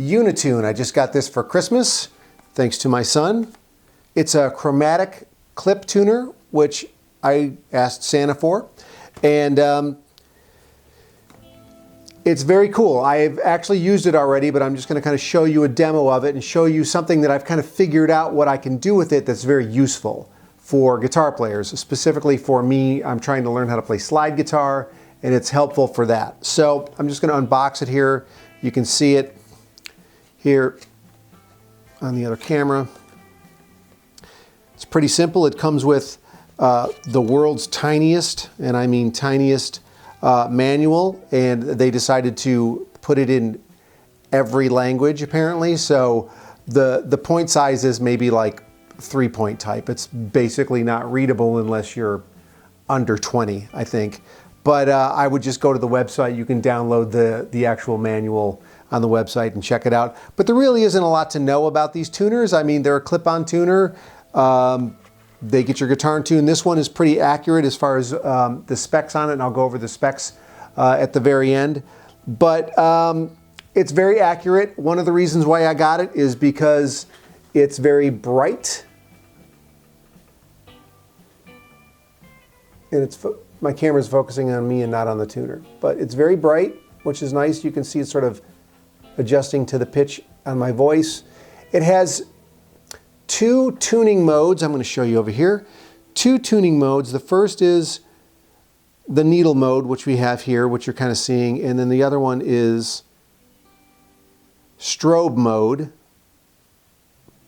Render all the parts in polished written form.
UniTune. I just got this for Christmas, thanks to my son. It's a chromatic clip tuner, which I asked Santa for. And it's very cool. I've actually used it already, but I'm just going to kind of show you a demo of it and show you something that I've kind of figured out what I can do with it that's very useful for guitar players. Specifically for me, I'm trying to learn how to play slide guitar, and it's helpful for that. So I'm just going to unbox it here. You can see it here on the other camera. It's pretty simple. It comes with the world's tiniest, and I mean tiniest, manual, and they decided to put it in every language apparently. So the point size is maybe like 3-point type. It's basically not readable unless you're under 20, I think. But I would just go to the website. You can download the actual manual on the website and check it out. But there really isn't a lot to know about these tuners. I mean, they're a clip-on tuner. They get your guitar in tune. This one is pretty accurate as far as the specs on it, and I'll go over the specs at the very end. But it's very accurate. One of the reasons why I got it is because it's very bright. And my camera's focusing on me and not on the tuner. But it's very bright, which is nice. You can see it's sort of adjusting to the pitch on my voice. It has 2 tuning modes. I'm going to show you over here. 2 tuning modes. The first is the needle mode, which we have here, which you're kind of seeing. And then the other one is strobe mode.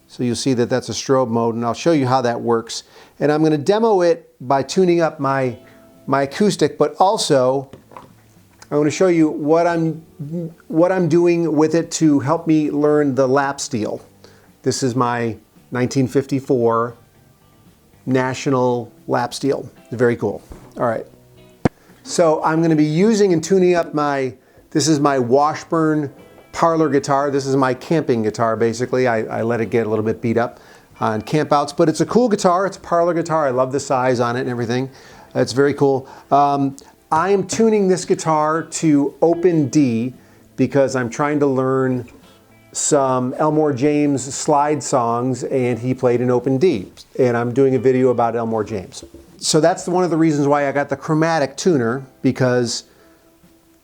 So you'll see that that's a strobe mode, and I'll show you how that works. And I'm going to demo it by tuning up my acoustic, but also I want to show you what I'm doing with it to help me learn the lap steel. This is my 1954 National lap steel. Very cool. All right. So I'm going to be using and tuning up this is my Washburn parlor guitar. This is my camping guitar, basically. I let it get a little bit beat up on campouts, but it's a cool guitar. It's a parlor guitar. I love the size on it and everything. It's very cool. I am tuning this guitar to open D because I'm trying to learn some Elmore James slide songs, and he played in open D. And I'm doing a video about Elmore James. So that's one of the reasons why I got the chromatic tuner, because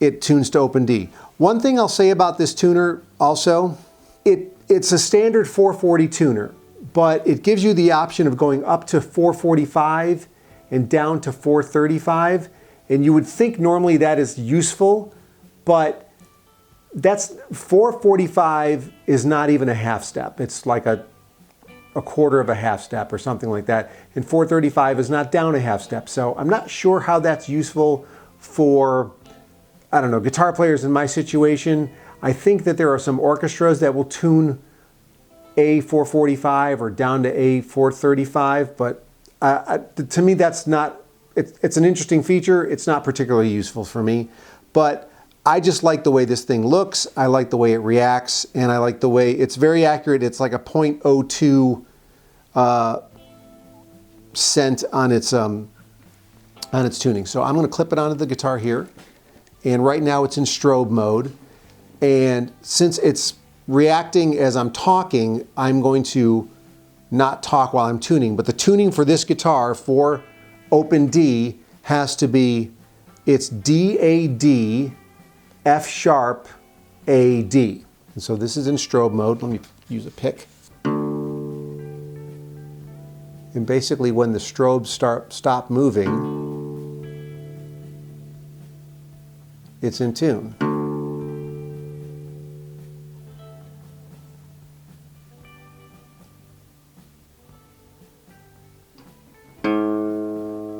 it tunes to open D. One thing I'll say about this tuner also, it's a standard 440 tuner, but it gives you the option of going up to 445 and down to 435. And you would think normally that is useful, but that's 445 is not even a half step. It's like a quarter of a half step or something like that. And 435 is not down a half step. So I'm not sure how that's useful for, I don't know, guitar players in my situation. I think that there are some orchestras that will tune A445 or down to A435, but to me that's not, it's an interesting feature. It's not particularly useful for me, but I just like the way this thing looks. I like the way it reacts, and I like the way it's very accurate. It's like a .02 cent on its tuning. So I'm going to clip it onto the guitar here, and right now it's in strobe mode. And since it's reacting as I'm talking, I'm going to not talk while I'm tuning. But the tuning for this guitar for open D has to be, it's D-A-D, F sharp, A-D. And so this is in strobe mode. Let me use a pick. And basically when the strobes stop moving, it's in tune.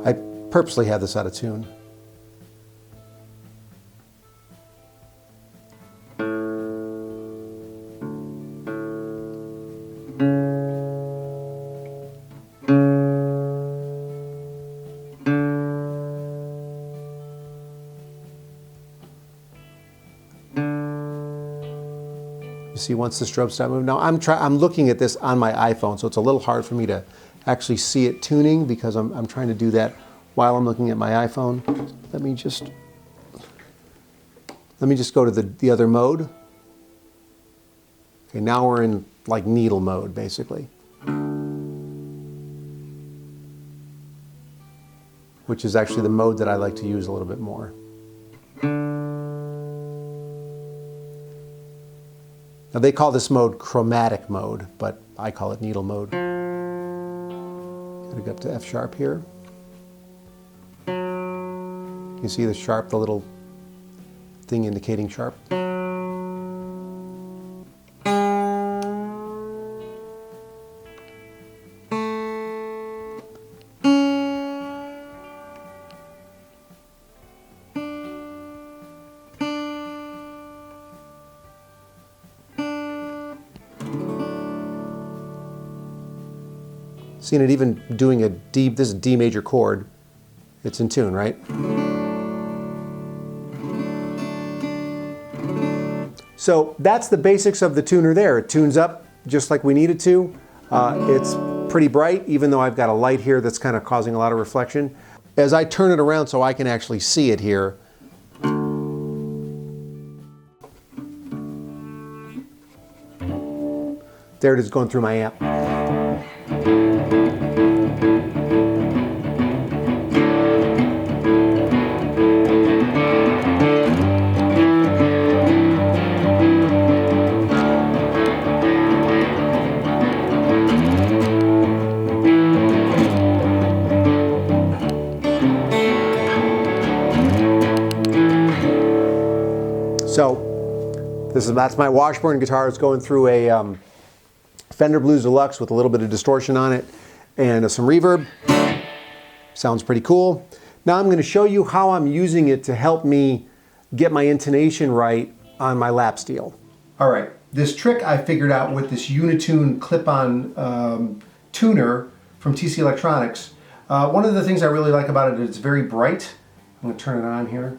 I purposely had this out of tune. See, once the strobes stop moving. Now I'm looking at this on my iPhone, so it's a little hard for me to actually see it tuning because I'm trying to do that while I'm looking at my iPhone. Let me just go to the other mode. Okay, now we're in like needle mode, basically. Which is actually the mode that I like to use a little bit more. Now they call this mode chromatic mode, but I call it needle mode. Gotta go up to F sharp here. You see the sharp, the little thing indicating sharp? Seeing it even doing a D, this is a D major chord. It's in tune, right? So that's the basics of the tuner there. It tunes up just like we need it to. It's pretty bright, even though I've got a light here that's kind of causing a lot of reflection. As I turn it around so I can actually see it here, there it is going through my amp. So that's my Washburn guitar. It's going through a Fender Blues Deluxe with a little bit of distortion on it and some reverb. Sounds pretty cool. Now I'm going to show you how I'm using it to help me get my intonation right on my lap steel. All right, this trick I figured out with this UniTune clip-on tuner from TC Electronics. One of the things I really like about it is it's very bright. I'm going to turn it on here.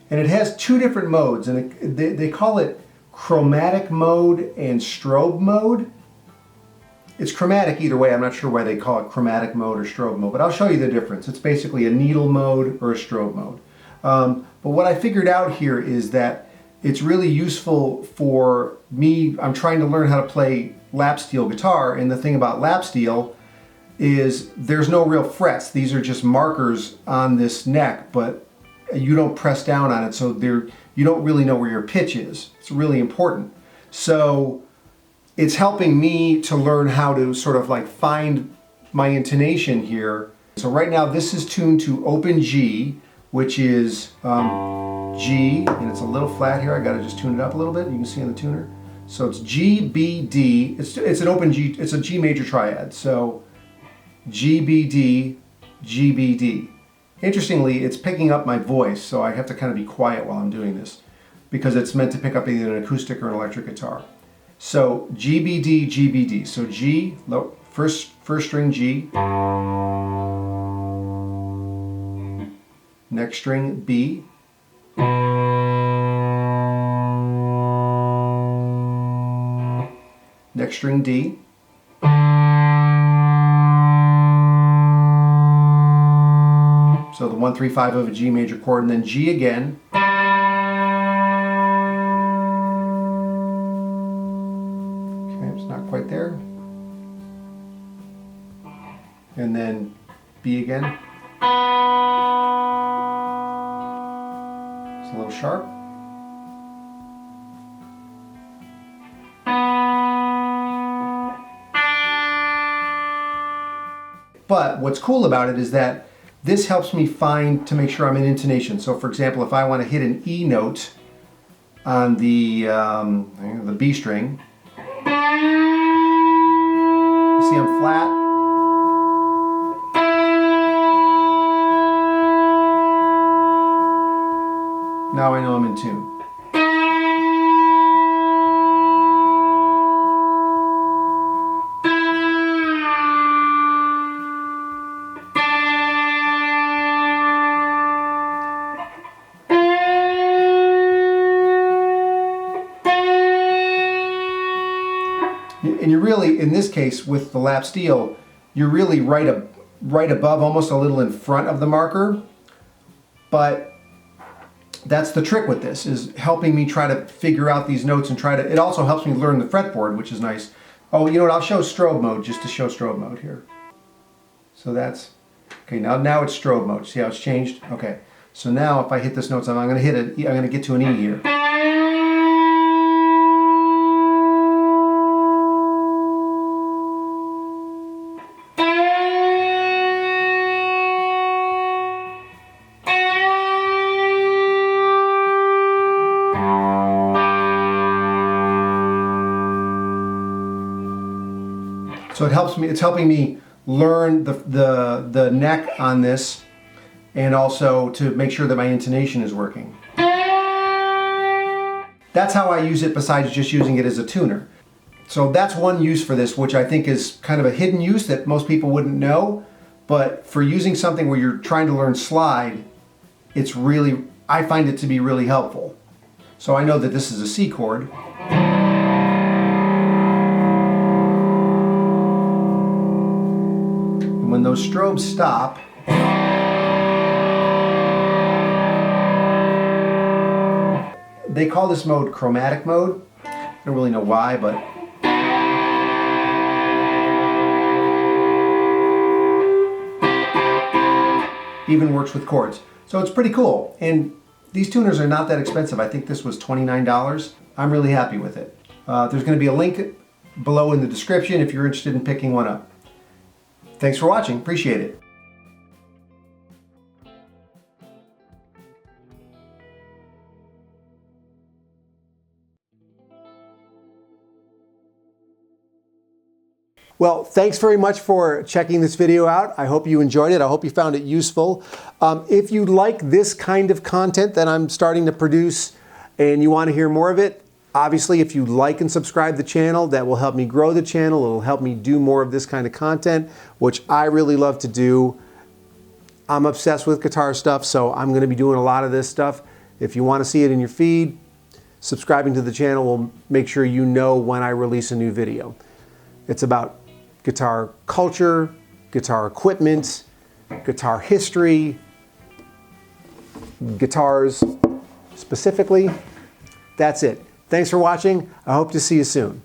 And it has two different modes, and they call it chromatic mode and strobe mode. It's chromatic either way. I'm not sure why they call it chromatic mode or strobe mode, but I'll show you the difference. It's basically a needle mode or a strobe mode. But what I figured out here is that it's really useful for me. I'm trying to learn how to play lap steel guitar, and the thing about lap steel is there's no real frets. These are just markers on this neck, but you don't press down on it, so you don't really know where your pitch is. It's really important. So it's helping me to learn how to sort of like find my intonation here. So right now this is tuned to open G, which is G, and it's a little flat here. I gotta just tune it up a little bit. You can see on the tuner. So it's G, B, D. It's an open G, it's a G major triad. So G, B, D, G, B, D. Interestingly, it's picking up my voice, so I have to kind of be quiet while I'm doing this because it's meant to pick up either an acoustic or an electric guitar. So G, B, D, G, B, D. So G, first string G. Next string B. Next string D. So the 1, 3, 5 of a G major chord, and then G again. Okay, it's not quite there. And then B again. It's a little sharp. But what's cool about it is that this helps me to make sure I'm in intonation. So for example, if I want to hit an E note on the B string, you see I'm flat. Now I know I'm in tune. And you're really, in this case, with the lap steel, you're really right above, almost a little in front of the marker. But that's the trick with this, is helping me try to figure out these notes and try to, it also helps me learn the fretboard, which is nice. Oh, you know what, I'll show strobe mode just to show strobe mode here. So that's, okay, now it's strobe mode. See how it's changed? Okay, so now if I hit this note, I'm going to hit it, I'm going to get to an E here. So it helps me, it's helping me learn the neck on this, and also to make sure that my intonation is working. That's how I use it, besides just using it as a tuner. So that's one use for this, which I think is kind of a hidden use that most people wouldn't know. But for using something where you're trying to learn slide, it's really, I find it to be really helpful. So I know that this is a C chord. When those strobes stop, they call this mode chromatic mode. I don't really know why, but even works with chords. So it's pretty cool. And these tuners are not that expensive. I think this was $29. I'm really happy with it. There's going to be a link below in the description if you're interested in picking one up. Thanks for watching. Appreciate it. Well, thanks very much for checking this video out. I hope you enjoyed it. I hope you found it useful. If you like this kind of content that I'm starting to produce and you want to hear more of it, obviously, if you like and subscribe the channel, that will help me grow the channel. It'll help me do more of this kind of content, which I really love to do. I'm obsessed with guitar stuff, so I'm going to be doing a lot of this stuff. If you want to see it in your feed, subscribing to the channel will make sure you know when I release a new video. It's about guitar culture, guitar equipment, guitar history, guitars specifically. That's it. Thanks for watching. I hope to see you soon.